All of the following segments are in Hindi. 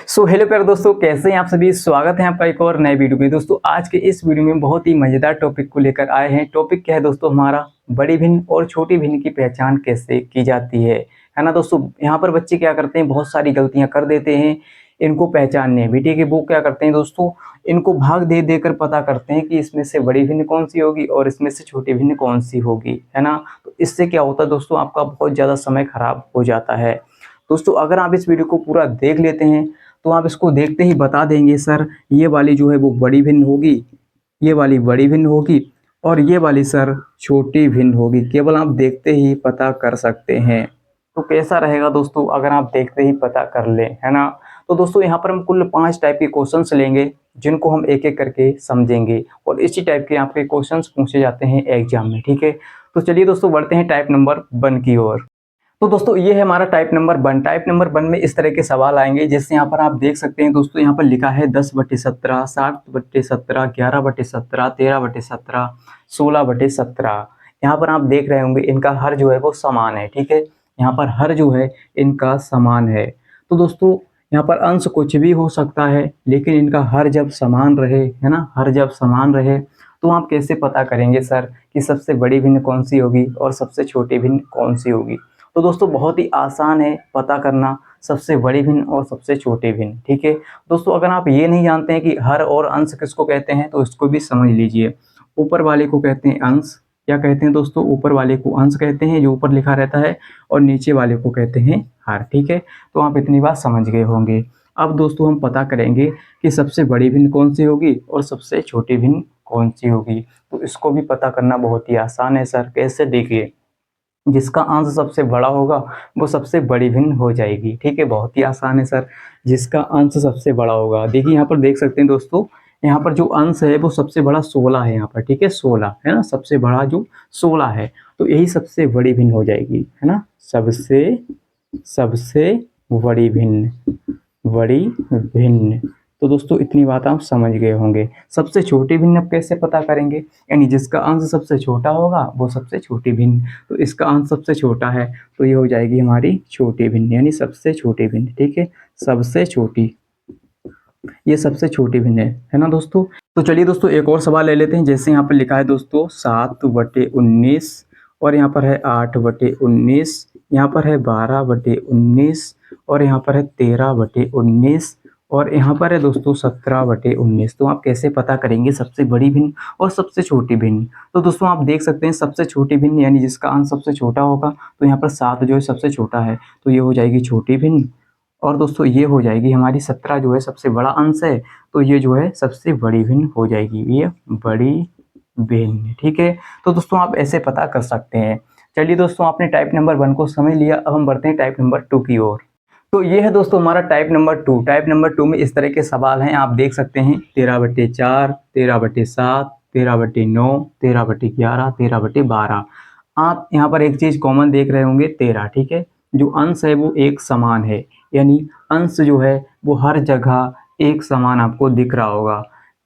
सो हेलो प्यारे दोस्तों, कैसे हैं आप सभी। स्वागत है आपका एक और नए वीडियो में। दोस्तों आज के इस वीडियो में बहुत ही मजेदार टॉपिक को लेकर आए हैं। टॉपिक क्या है दोस्तों, हमारा बड़ी भिन्न और छोटी भिन्न की पहचान कैसे की जाती है ना दोस्तों। यहाँ पर बच्चे क्या करते हैं, बहुत सारी गलतियां कर देते हैं इनको पहचानने। बेटे के वो क्या करते हैं दोस्तों, इनको भाग दे देकर पता करते हैं कि इसमें से बड़ी भिन्न कौन सी होगी और इसमें से छोटी भिन्न कौन सी होगी, है ना। तो इससे क्या होता है दोस्तों, आपका बहुत ज़्यादा समय खराब हो जाता है। दोस्तों अगर आप इस वीडियो को पूरा देख लेते हैं तो आप इसको देखते ही बता देंगे सर ये वाली जो है वो बड़ी भिन्न होगी, ये वाली बड़ी भिन्न होगी और ये वाली सर छोटी भिन्न होगी। केवल आप देखते ही पता कर सकते हैं। तो कैसा रहेगा दोस्तों अगर आप देखते ही पता कर लें, है ना। तो दोस्तों यहाँ पर हम कुल 5 टाइप के क्वेश्चंस लेंगे जिनको हम एक एक करके समझेंगे और इसी टाइप के आपके क्वेश्चंस पूछे जाते हैं एग्जाम में, ठीक है। तो चलिए दोस्तों बढ़ते हैं टाइप नंबर 1 की ओर। तो दोस्तों ये है हमारा टाइप नंबर 1। टाइप नंबर 1 में इस तरह के सवाल आएंगे जैसे यहाँ पर आप देख सकते हैं दोस्तों, यहाँ पर लिखा है 10/17, 7/17, 11/17, 13/17, 16/17। यहाँ पर आप देख रहे होंगे इनका हर जो है वो समान है, ठीक है। यहाँ पर हर जो है इनका समान है। तो दोस्तों यहाँ पर अंश कुछ भी हो सकता है लेकिन इनका हर जब समान रहे, है ना, हर जब समान रहे तो आप कैसे पता करेंगे सर कि सबसे बड़ी भिन्न कौन सी होगी और सबसे छोटी भिन्न कौन सी होगी। तो दोस्तों बहुत ही आसान है पता करना सबसे बड़ी भिन्न और सबसे छोटी भिन्न, ठीक है। दोस्तों अगर आप ये नहीं जानते हैं कि हर और अंश किसको कहते हैं तो इसको भी समझ लीजिए। ऊपर वाले को कहते हैं अंश। क्या कहते हैं दोस्तों, ऊपर वाले को अंश कहते हैं जो ऊपर लिखा रहता है और नीचे वाले को कहते हैं हर, ठीक है। तो आप इतनी बात समझ गए होंगे। अब दोस्तों हम पता करेंगे कि सबसे बड़ी भिन्न कौन सी होगी और सबसे छोटी भिन्न कौन सी होगी। तो इसको भी पता करना बहुत ही आसान है सर। कैसे, देखिए, जिसका अंश सबसे बड़ा होगा वो सबसे बड़ी भिन्न हो जाएगी, ठीक है। बहुत ही आसान है सर। जिसका अंश सबसे बड़ा होगा, देखिए यहाँ पर देख सकते हैं दोस्तों, यहाँ पर जो अंश है वो सबसे बड़ा 16 है यहाँ पर, ठीक है। 16 है ना, सबसे बड़ा जो 16 है तो यही सबसे बड़ी भिन्न हो जाएगी, है ना। सबसे सबसे बड़ी भिन्न, बड़ी भिन्न। तो दोस्तों इतनी बात आप समझ गए होंगे। सबसे छोटी भिन्न अब कैसे पता करेंगे, यानी जिसका अंश सबसे छोटा होगा वो सबसे छोटी भिन्न। तो इसका अंश सबसे छोटा है तो ये हो जाएगी हमारी छोटी भिन्न, यानी सबसे छोटी भिन्न, ठीक है। सबसे छोटी, ये सबसे छोटी भिन्न है ना दोस्तों। तो चलिए दोस्तों एक और सवाल ले लेते हैं। जैसे यहाँ पर लिखा है दोस्तों 7/19 और यहाँ पर है 8/19, यहाँ पर है 12/19 और यहाँ पर है 13/19 और यहाँ पर है दोस्तों 17/19। तो आप कैसे पता करेंगे सबसे बड़ी भिन्न और सबसे छोटी भिन्न। तो दोस्तों आप देख सकते हैं सबसे छोटी भिन्न यानी जिसका अंश सबसे छोटा होगा तो यहाँ पर 7 जो है सबसे छोटा है तो ये हो जाएगी छोटी भिन्न। और दोस्तों ये हो जाएगी हमारी 17 जो है सबसे बड़ा अंश है तो ये जो है सबसे बड़ी भिन्न हो जाएगी, ये बड़ी भिन्न, ठीक है। तो दोस्तों आप ऐसे पता कर सकते हैं। चलिए दोस्तों आपने टाइप नंबर 1 को समझ लिया, अब हम बढ़ते हैं टाइप नंबर 2 की ओर। तो ये है दोस्तों हमारा टाइप नंबर 2। टाइप नंबर 2 में इस तरह के सवाल हैं, आप देख सकते हैं 13/4, 13/7, 13/9, 13/11, 13/12। आप यहाँ पर एक चीज कॉमन देख रहे होंगे 13, ठीक है। जो अंश है वो एक समान है, यानी अंश जो है वो हर जगह एक समान आपको दिख रहा होगा।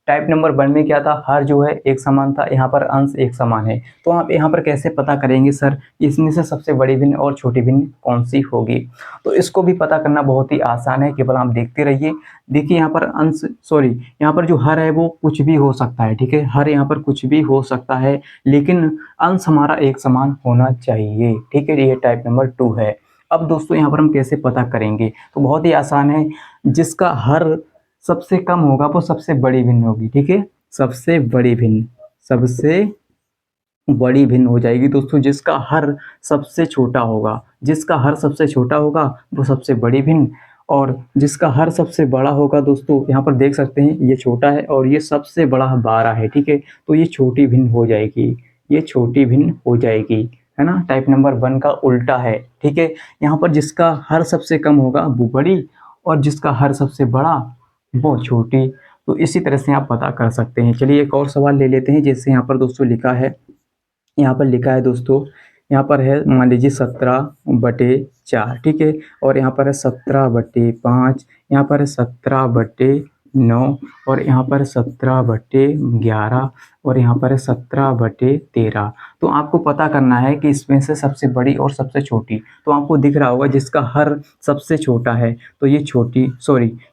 टाइप नंबर 1 में क्या था, हर जो है एक समान था, यहाँ पर अंश एक समान है। तो आप यहाँ पर कैसे पता करेंगे सर इसमें से सबसे बड़ी भिन्न और छोटी भिन्न कौन सी होगी। तो इसको भी पता करना बहुत ही आसान है, केवल आप देखते रहिए। देखिए यहाँ पर अंश, सॉरी, यहाँ पर जो हर है वो कुछ भी हो सकता है, ठीक है। हर यहाँ पर कुछ भी हो सकता है लेकिन अंश हमारा एक समान होना चाहिए, ठीक है। ये टाइप नंबर 2 है। अब दोस्तों यहाँ पर हम कैसे पता करेंगे, तो बहुत ही आसान है। जिसका हर सबसे कम होगा वो सबसे बड़ी भिन्न होगी, ठीक है। सबसे बड़ी भिन्न, सबसे बड़ी भिन्न हो जाएगी दोस्तों। जिसका हर सबसे छोटा होगा, जिसका हर सबसे छोटा होगा वो सबसे बड़ी भिन्न और जिसका हर सबसे बड़ा होगा दोस्तों, यहाँ पर देख सकते हैं ये छोटा है और ये सबसे बड़ा 12 है, ठीक है। तो ये छोटी भिन्न हो जाएगी, ये छोटी भिन्न हो जाएगी, है ना। टाइप नंबर 1 का उल्टा है, ठीक है। यहाँ पर जिसका हर सबसे कम होगा वो बड़ी और जिसका हर सबसे बड़ा वो छोटी। तो इसी तरह से आप पता कर सकते हैं। चलिए एक और सवाल ले लेते हैं। जैसे यहाँ पर दोस्तों लिखा है, यहाँ पर लिखा है दोस्तों, यहाँ पर है मान लीजिए 17/4, ठीक है। और यहाँ पर है 17/5, यहाँ पर है 17/2 9 और यहाँ पर 17/11 और यहाँ पर 17/13। तो आपको पता करना है कि इसमें से सबसे बड़ी और सबसे छोटी। तो आपको दिख रहा होगा जिसका हर सबसे छोटा है तो ये छोटी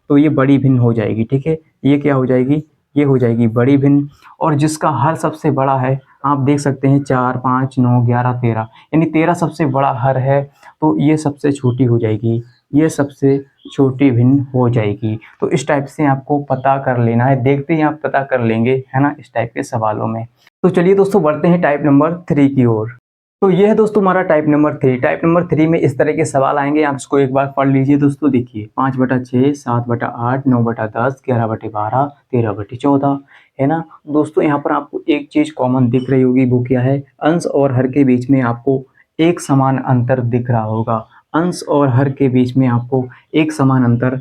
तो ये बड़ी भिन्न हो जाएगी, ठीक है। ये क्या हो जाएगी, ये हो जाएगी बड़ी भिन्न। और जिसका हर सबसे बड़ा है आप देख सकते हैं 4, 5, 9, 11, 13, यानी 13 सबसे बड़ा हर है तो ये सबसे छोटी हो जाएगी, ये सबसे छोटी भिन्न हो जाएगी। तो इस टाइप से आपको पता कर लेना है, देखते ही आप पता कर लेंगे, है ना, इस टाइप के सवालों में। तो चलिए दोस्तों बढ़ते हैं टाइप नंबर 3 की ओर। तो ये है दोस्तों हमारा टाइप नंबर 3। टाइप नंबर 3 में इस तरह के सवाल आएंगे, आप इसको एक बार पढ़ लीजिए दोस्तों। देखिए 5/6, 7/8, 9/10, 11/12, 13/14, है ना दोस्तों। यहाँ पर आपको एक चीज कॉमन दिख रही होगी, वो क्या है, अंश और हर के बीच में आपको एक समान अंतर दिख रहा होगा। अंश और हर के बीच में आपको एक समान अंतर,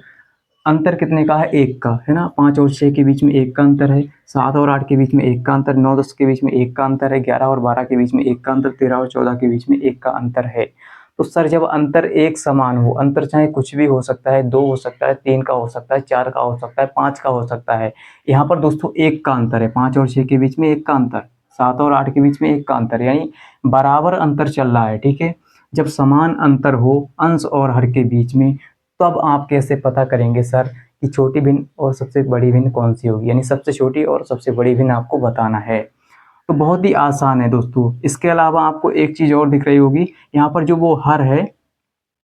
अंतर कितने का है, एक का, है ना। 5 और 6 के बीच में एक का अंतर है, 7 और 8 के बीच में एक का अंतर, 9, 10 के बीच में एक का अंतर है, 11 और 12 के बीच में एक का अंतर, 13 और 14 के बीच में एक का अंतर है। तो सर जब अंतर एक समान हो, अंतर चाहे कुछ भी हो सकता है, 2 हो सकता है, 3 का हो सकता है, 4 का हो सकता है, 5 का हो सकता है। यहाँ पर दोस्तों एक का अंतर है, 5 और 6 के बीच में एक का अंतर, 7 और 8 के बीच में एक का अंतर, यानी बराबर अंतर चल रहा है, ठीक है। जब समान अंतर हो अंश और हर के बीच में, तब आप कैसे पता करेंगे सर कि छोटी भिन्न और सबसे बड़ी भिन्न कौन सी होगी, यानी सबसे छोटी और सबसे बड़ी भिन्न आपको बताना है। तो बहुत ही आसान है दोस्तों। इसके अलावा आपको एक चीज़ और दिख रही होगी, यहाँ पर जो वो हर है,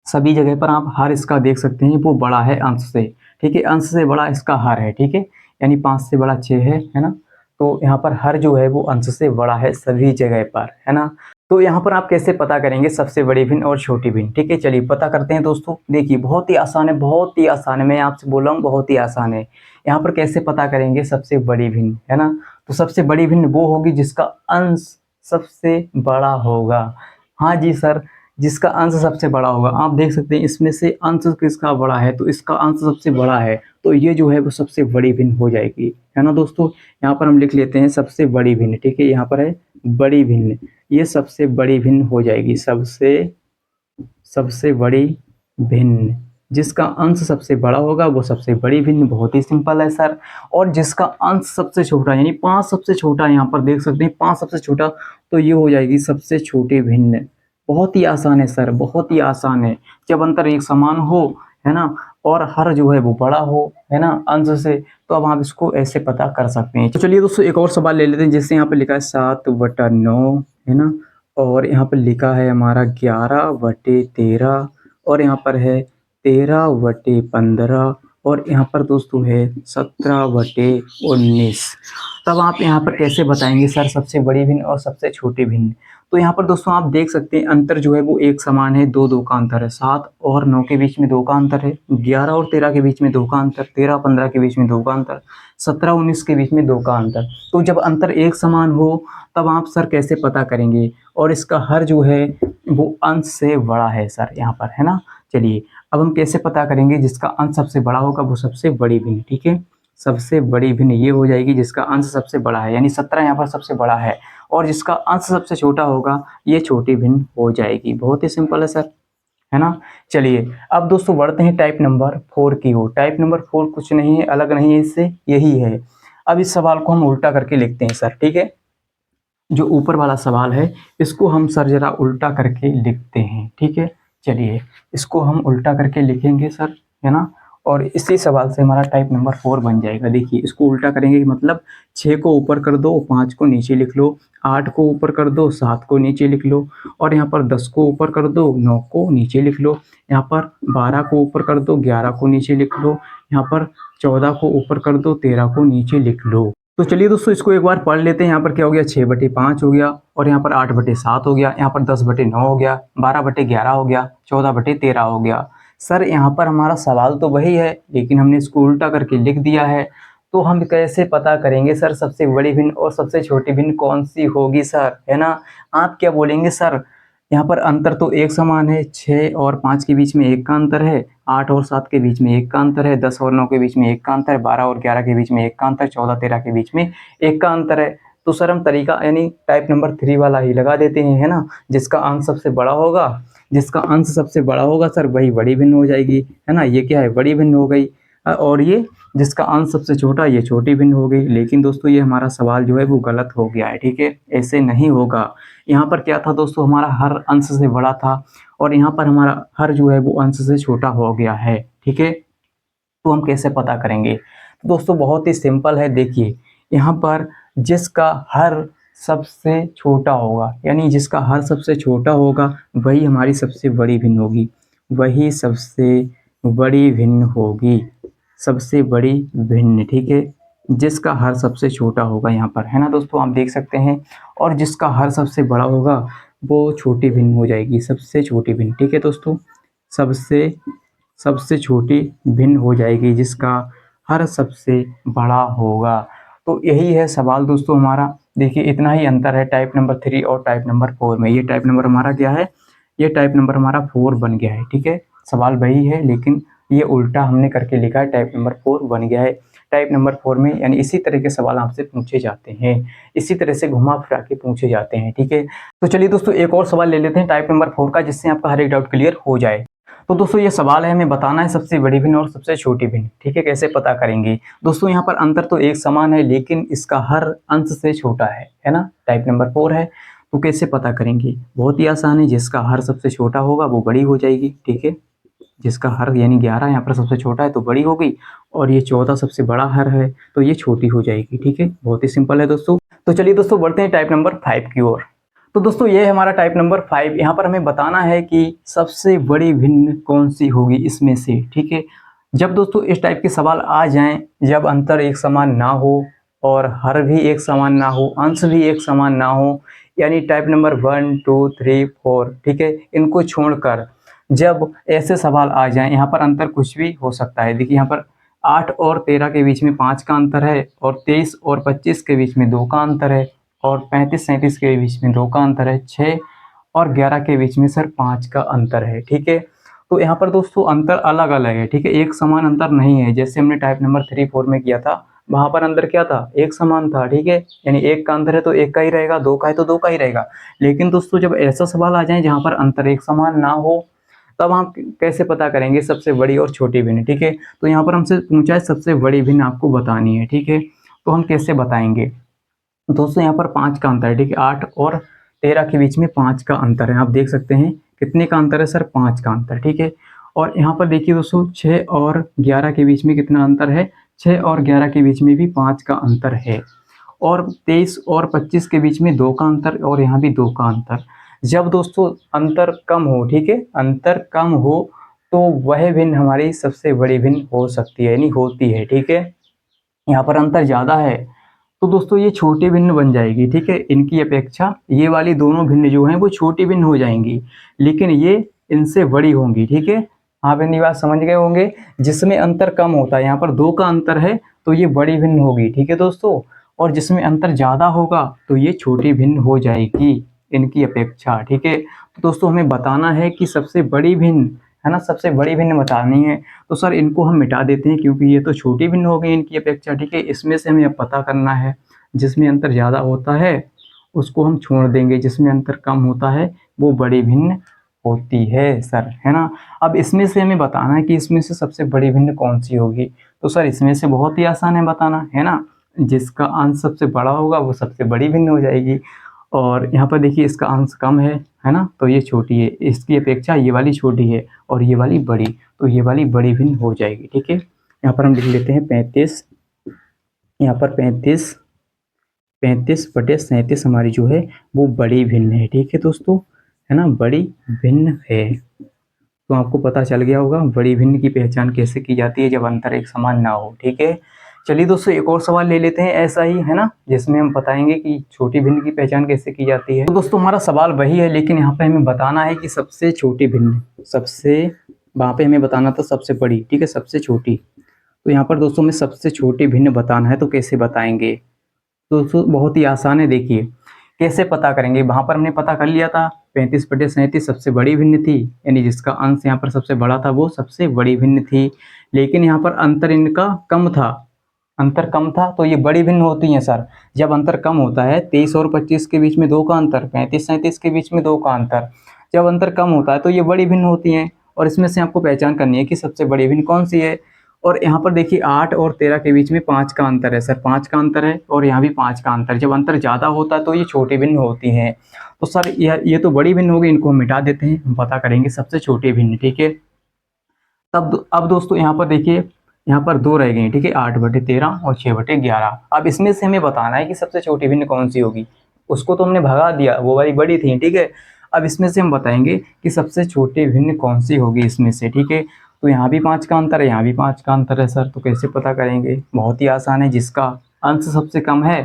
सभी जगह पर आप हर इसका देख सकते हैं, वो बड़ा है अंश से, ठीक है। अंश से बड़ा इसका हर है, ठीक है, यानी 5 से बड़ा 6 है ना। तो यहाँ पर हर जो है वो अंश से बड़ा है सभी जगह पर, है ना। तो यहाँ पर आप कैसे पता करेंगे सबसे बड़ी भिन्न और छोटी भिन्न, ठीक है। चलिए पता करते हैं दोस्तों। देखिए बहुत ही आसान है, बहुत ही आसान है, मैं आपसे बोल रहा हूँ बहुत ही आसान है। यहाँ पर कैसे पता करेंगे सबसे बड़ी भिन्न, है ना। तो सबसे बड़ी भिन्न वो होगी जिसका अंश सबसे बड़ा होगा। हाँ जी सर, जिसका अंश सबसे बड़ा होगा। आप देख सकते हैं इसमें से अंश किसका बड़ा है, तो इसका अंश सबसे बड़ा है, तो ये जो है वो सबसे बड़ी भिन्न हो जाएगी, है ना दोस्तों। यहाँ पर हम लिख लेते हैं सबसे बड़ी भिन्न, ठीक है। यहाँ पर है बड़ी भिन्न, ये सबसे बड़ी भिन्न हो जाएगी, सबसे बड़ी भिन्न। जिसका अंश सबसे बड़ा होगा वो सबसे बड़ी भिन्न, बहुत ही सिंपल है सर। और जिसका अंश सबसे छोटा, यानी 5 सबसे छोटा, यहाँ पर देख सकते हैं 5 सबसे छोटा, तो ये हो जाएगी सबसे छोटी भिन्न। बहुत ही आसान है सर, बहुत ही आसान है। जब अंतर एक समान हो, है ना, और हर जो है वो बड़ा हो, है ना, अंश से, तो अब आप इसको ऐसे पता कर सकते हैं। तो चलिए दोस्तों एक और सवाल ले लेते हैं, जैसे यहाँ पे लिखा है 7/9, है ना, और यहाँ पर लिखा है हमारा 11/13, और यहाँ पर है 13/15, और यहाँ पर दोस्तों है 17/19। तब आप यहाँ पर कैसे बताएंगे सर सबसे बड़ी भिन्न और सबसे छोटी भिन्न। तो यहाँ पर दोस्तों आप देख सकते हैं अंतर जो है वो एक समान है, 2 का अंतर है, 7 और 9 के बीच में 2 का अंतर है, 11 और 13 के बीच में 2 का अंतर, 13, 15 के बीच में 2 का अंतर, 17, 19 के बीच में 2 का अंतर। तो जब अंतर एक समान हो तब आप सर कैसे पता करेंगे, और इसका हर जो है वो अंश से बड़ा है सर यहाँ पर, है ना। चलिए अब हम कैसे पता करेंगे, जिसका अंश सबसे बड़ा होगा वो सबसे बड़ी भिन्न, ठीक है। सबसे बड़ी भिन्न ये हो जाएगी जिसका अंश सबसे बड़ा है, यानी 17 यहाँ पर सबसे बड़ा है, और जिसका अंश सबसे छोटा होगा ये छोटी भिन्न हो जाएगी। बहुत ही सिंपल है सर, है ना। चलिए अब दोस्तों बढ़ते हैं टाइप नंबर 4 की ओर। टाइप नंबर 4 कुछ नहीं है, अलग नहीं है इससे, यही है। अब इस सवाल को हम उल्टा करके लिखते हैं सर, ठीक है। जो ऊपर वाला सवाल है इसको हम सर जरा उल्टा करके लिखते हैं, ठीक है। चलिए इसको हम उल्टा करके लिखेंगे सर, है ना, और इसी सवाल से हमारा टाइप नंबर 4 बन जाएगा। देखिए इसको उल्टा करेंगे मतलब 6 को ऊपर कर दो, 5 को नीचे लिख लो, 8 को ऊपर कर दो, 7 को नीचे लिख लो, और यहाँ पर 10 को ऊपर कर दो, 9 को नीचे लिख लो, यहाँ पर 12 को ऊपर कर दो, 11 को नीचे लिख लो, यहाँ पर 14 को ऊपर कर दो, 13 को नीचे लिख लो। तो चलिए दोस्तों इसको एक बार पढ़ लेते हैं। यहाँ पर क्या हो गया, 6/5 हो गया, और यहाँ पर 8/7 हो गया, यहाँ पर 10/9 हो गया, 12/11 हो गया, 14/13 हो गया। सर यहाँ पर हमारा सवाल तो वही है, लेकिन हमने इसको उल्टा करके लिख दिया है। तो हम कैसे पता करेंगे सर सबसे बड़ी भिन्न और सबसे छोटी भिन्न कौन सी होगी सर, है ना। आप क्या बोलेंगे सर, यहाँ पर अंतर तो एक समान है, 6 और 5 के बीच में एक का अंतर है, 8 और 7 के बीच में एक का अंतर है, 10 और 9 के बीच में एक का अंतर है, 12 और 11 के बीच में एक का अंतर, 14, 13 के बीच में एक का अंतर है। तो सर हम तरीका यानी टाइप नंबर 3 वाला ही लगा देते हैं, है ना। जिसका अंश सबसे बड़ा होगा, जिसका अंश सबसे बड़ा होगा सर वही बड़ी भिन्न हो जाएगी, है ना। ये क्या है, बड़ी भिन्न हो गई। और ये जिसका अंश सबसे छोटा ये छोटी भिन्न हो गई। लेकिन दोस्तों ये हमारा सवाल जो है वो गलत हो गया है, ठीक है, ऐसे नहीं होगा। यहाँ पर क्या था दोस्तों, हमारा हर अंश से बड़ा था और यहाँ पर हमारा हर जो है वो अंश से छोटा हो गया है, ठीक है। तो हम कैसे पता करेंगे? तो दोस्तों बहुत ही सिंपल है, देखिए यहाँ पर जिसका हर सबसे छोटा होगा, यानी जिसका हर सबसे छोटा होगा वही हमारी सबसे बड़ी भिन्न होगी, वही सबसे बड़ी भिन्न होगी, सबसे बड़ी भिन्न, ठीक है। जिसका हर सबसे छोटा होगा यहाँ पर, है ना दोस्तों, आप देख सकते हैं। और जिसका हर सबसे बड़ा होगा वो छोटी भिन्न हो जाएगी, सबसे छोटी भिन्न, ठीक है दोस्तों, सबसे छोटी भिन्न हो जाएगी जिसका हर सबसे बड़ा होगा। तो यही है सवाल दोस्तों हमारा। देखिए इतना ही अंतर है टाइप नंबर 3 और टाइप नंबर 4 में। ये टाइप नंबर हमारा क्या है, ये टाइप नंबर हमारा 4 बन गया है, ठीक है। सवाल वही है लेकिन ये उल्टा हमने करके लिखा है, टाइप नंबर 4 बन गया है। टाइप नंबर 4 में यानी इसी तरह के सवाल आपसे पूछे जाते हैं, इसी तरह से घुमा फिरा के पूछे जाते हैं, ठीक है। तो चलिए दोस्तों एक और सवाल ले लेते हैं टाइप नंबर 4 का, जिससे आपका हर एक डाउट क्लियर हो जाए। तो दोस्तों ये सवाल है, हमें बताना है सबसे बड़ी भिन्न और सबसे छोटी भिन्न, ठीक है। कैसे पता करेंगे दोस्तों, यहाँ पर अंतर तो एक समान है लेकिन इसका हर अंश से छोटा है ना, टाइप नंबर 4 है। तो कैसे पता करेंगे? बहुत ही आसान है, जिसका हर सबसे छोटा होगा वो बड़ी हो जाएगी, ठीक है। जिसका हर यानी 11 यहाँ पर सबसे छोटा है तो बड़ी हो गई, और ये 14 सबसे बड़ा हर है तो ये छोटी हो जाएगी, ठीक है। बहुत ही सिंपल है दोस्तों। तो चलिए दोस्तों बढ़ते हैं टाइप नंबर 5 की ओर। तो दोस्तों ये है हमारा टाइप नंबर 5। यहाँ पर हमें बताना है कि सबसे बड़ी भिन्न कौन सी होगी इसमें से, ठीक है। जब दोस्तों इस टाइप के सवाल आ जाएं, जब अंतर एक समान ना हो और हर भी एक समान ना हो, अंश भी एक समान ना हो, यानी टाइप नंबर 1 2 3 4, ठीक है, इनको छोड़कर जब ऐसे सवाल आ जाएं, यहाँ पर अंतर कुछ भी हो सकता है। देखिए यहाँ पर 8 और 13 के बीच में 5 का अंतर है, और 23 और 25 के बीच में 2 का अंतर है, और 35-37 के बीच में 2 का अंतर है, 6 और 11 के बीच में सर 5 का अंतर है, ठीक है। तो यहाँ पर दोस्तों अंतर अलग अलग है, ठीक है, एक समान अंतर नहीं है। जैसे हमने टाइप नंबर 3 4 में किया था, वहाँ पर अंतर क्या था, एक समान था, ठीक है, यानी एक का अंतर है तो एक का ही रहेगा, 2 का है तो 2 का ही रहेगा। लेकिन दोस्तों जब ऐसा सवाल आ जाए जहाँ पर अंतर एक समान ना हो, तब हम कैसे पता करेंगे सबसे बड़ी और छोटी भिन्न, ठीक है। तो यहाँ पर हमसे पूछा है सबसे बड़ी भिन्न आपको बतानी है, ठीक है। तो हम कैसे बताएंगे दोस्तों, यहाँ पर 5 का अंतर है, ठीक है, 8 और 13 के बीच में 5 का अंतर है। आप देख सकते हैं कितने का अंतर है सर, 5 का अंतर, ठीक है। और यहाँ पर देखिए दोस्तों 6 और 11 के बीच में कितना अंतर है, 6 और 11 के बीच में भी 5 का अंतर है। और 23 और 25 के बीच में 2 का अंतर, और यहाँ भी 2 का अंतर। जब दोस्तों अंतर कम हो, ठीक है, अंतर कम हो तो वह भिन्न हमारी सबसे बड़ी भिन्न हो सकती है, यानी होती है, ठीक है। यहाँ पर अंतर ज़्यादा है तो दोस्तों ये छोटी भिन्न बन जाएगी, ठीक है। इनकी अपेक्षा ये वाली दोनों भिन्न जो हैं वो छोटी भिन्न हो जाएंगी, लेकिन ये इनसे बड़ी होंगी, ठीक है। आप इतनी बात समझ गए होंगे। जिसमें अंतर कम होता है, यहाँ पर 2 का अंतर है तो ये बड़ी भिन्न होगी, ठीक है दोस्तों। और जिसमें अंतर ज़्यादा होगा तो ये छोटी भिन्न हो जाएगी इनकी अपेक्षा, ठीक है। तो दोस्तों हमें बताना है कि सबसे बड़ी भिन्न, है ना, सबसे बड़ी भिन्न बतानी है। तो सर इनको हम मिटा देते हैं क्योंकि ये तो छोटी भिन्न हो गई इनकी अपेक्षा, ठीक है। इसमें से हमें अब पता करना है, जिसमें अंतर ज़्यादा होता है उसको हम छोड़ देंगे, जिसमें अंतर कम होता है वो बड़ी भिन्न होती है सर, है ना। अब इसमें से हमें बताना है कि इसमें से सबसे बड़ी भिन्न कौन सी होगी। तो सर इसमें से बहुत ही आसान है बताना, है ना, जिसका अंश सबसे बड़ा होगा वो सबसे बड़ी भिन्न हो जाएगी। और यहाँ पर देखिए इसका अंश कम है ना, तो ये छोटी है, इसकी अपेक्षा ये वाली छोटी है और ये वाली बड़ी, तो ये वाली बड़ी भिन्न हो जाएगी, ठीक है। यहाँ पर हम लिख लेते हैं 35, यहाँ पर 35/37 हमारी जो है वो बड़ी भिन्न है, ठीक है दोस्तों, है ना, बड़ी भिन्न है। तो आपको पता चल गया होगा बड़ी भिन्न की पहचान कैसे की जाती है जब अंतर एक समान ना हो, ठीक है। चलिए दोस्तों एक और सवाल ले लेते हैं ऐसा ही, है ना, जिसमें हम बताएंगे कि छोटी भिन्न की पहचान कैसे की जाती है। तो दोस्तों हमारा सवाल वही है लेकिन यहाँ पे हमें बताना है कि सबसे छोटी भिन्न, सबसे, वहाँ पे हमें बताना था सबसे बड़ी, ठीक है, सबसे छोटी। तो यहाँ पर दोस्तों हमें सबसे छोटी भिन्न बताना है, तो कैसे बताएंगे दोस्तों? बहुत ही आसान है, देखिए कैसे पता करेंगे। वहाँ पर हमने पता कर लिया था 35/37 सबसे बड़ी भिन्न थी, यानी जिसका अंश यहाँ पर सबसे बड़ा था वो सबसे बड़ी भिन्न थी। लेकिन यहाँ पर अंतर इनका कम था, अंतर कम था तो ये बड़ी भिन्न होती हैं सर। जब अंतर कम होता है 23 और 25 के बीच में 2 का अंतर, 35-37 के बीच में 2 का अंतर, जब अंतर कम होता है तो ये बड़ी भिन्न होती हैं। और इसमें से आपको पहचान करनी है कि सबसे बड़ी भिन्न कौन सी है। और यहाँ पर देखिए 8 और 13 के बीच में 5 का अंतर है सर, 5 का अंतर है और यहाँ भी 5 का अंतर है। जब अंतर ज़्यादा होता है तो ये छोटी भिन्न होती हैं। तो सर ये तो बड़ी भिन्न हो गई, इनको हम मिटा देते हैं, हम पता करेंगे सबसे छोटी भिन्न, ठीक है। तब अब दोस्तों यहाँ पर देखिए, यहाँ पर 2 रह गई, ठीक है, 8/13 और 6/11। अब इसमें से हमें बताना है कि सबसे छोटी भिन्न कौन सी होगी। उसको तो हमने भगा दिया, वो वाली बड़ी थी, ठीक है। अब इसमें से हम बताएंगे कि सबसे छोटी भिन्न कौन सी होगी इसमें से, ठीक है। तो यहाँ भी 5 का अंतर है, यहाँ भी 5 का अंतर है सर, तो कैसे पता करेंगे? बहुत ही आसान है, जिसका अंश सबसे कम है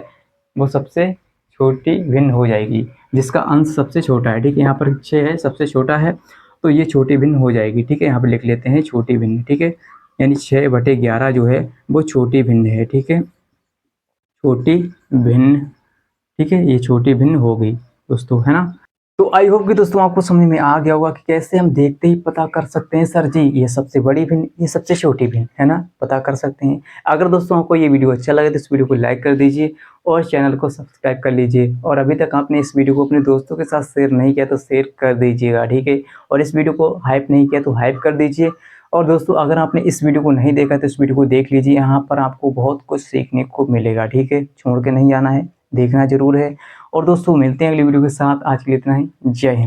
वो सबसे छोटी भिन्न हो जाएगी। जिसका अंश सबसे छोटा है, ठीक है, यहाँ पर 6 है, सबसे छोटा है, तो ये छोटी भिन्न हो जाएगी, ठीक है। यहाँ पे लिख लेते हैं छोटी भिन्न, ठीक है। यानी 6/11 जो है वो छोटी भिन्न है, ठीक है, छोटी भिन्न, ठीक है, ये छोटी भिन्न हो गई दोस्तों, है ना। तो आई होप कि दोस्तों आपको समझ में आ गया होगा कि कैसे हम देखते ही पता कर सकते हैं सर जी ये सबसे बड़ी भिन्न, ये सबसे छोटी भिन्न, है ना, पता कर सकते हैं। अगर दोस्तों आपको ये वीडियो अच्छा लगे तो इस वीडियो को लाइक कर दीजिए और चैनल को सब्सक्राइब कर लीजिए। और अभी तक आपने इस वीडियो को अपने दोस्तों के साथ शेयर नहीं किया तो शेयर कर दीजिएगा, ठीक है। और इस वीडियो को हाइप नहीं किया तो हाइप कर दीजिए। और दोस्तों अगर आपने इस वीडियो को नहीं देखा तो इस वीडियो को देख लीजिए, यहाँ पर आपको बहुत कुछ सीखने को मिलेगा, ठीक है। छोड़ के नहीं जाना है, देखना जरूर है। और दोस्तों मिलते हैं अगली वीडियो के साथ, आज के लिए इतना ही, जय हिंद।